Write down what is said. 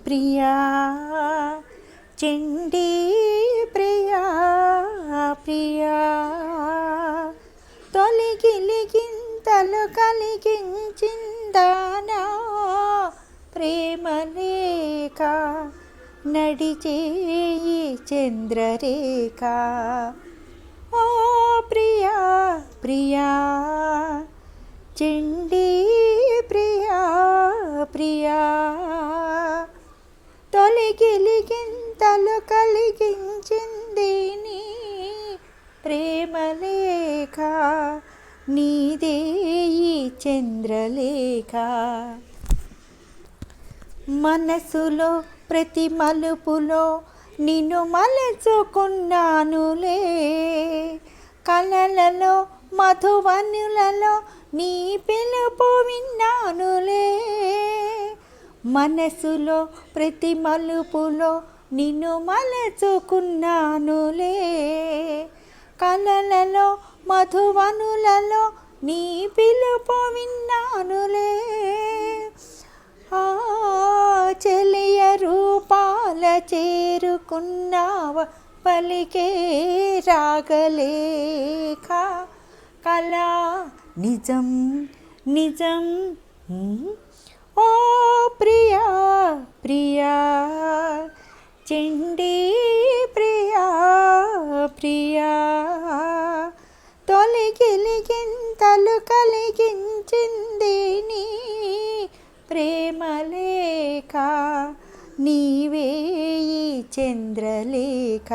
ప్రియా చండీ ప్రియా ప్రియా తొలిగిలిగింతలు కలిగించిందానా ప్రేమలేఖ నడిచే ఈ చంద్రరేఖ ఓ ప్రియా ప్రియా చండీ ప్రియా ప్రియా తొలిగిలిగింతలు కలిగించింది నీ ప్రేమలేఖ నీదే ఈ చంద్రలేఖ మనసులో ప్రతి మలుపులో నిన్ను మలచుకున్నానులే కలలలో మధువనులలో నీ పిలుపు విన్నానులే మనసులో ప్రతి మలుపులో నిన్ను మలచుకున్నానులే కలలలో మధువనులలో నీ పిలుపు విన్నానులే చెలియ రూపాల చేరుకున్నావ పలికే రాగలేఖ కళా నిజం నిజం ఓ ప్రియా ప్రియా చండీ ప్రియా ప్రియా తొలిగిలిగింతలు కలిగించింది నీ ప్రేమలేఖ నీవే ఈ చంద్రలేఖ.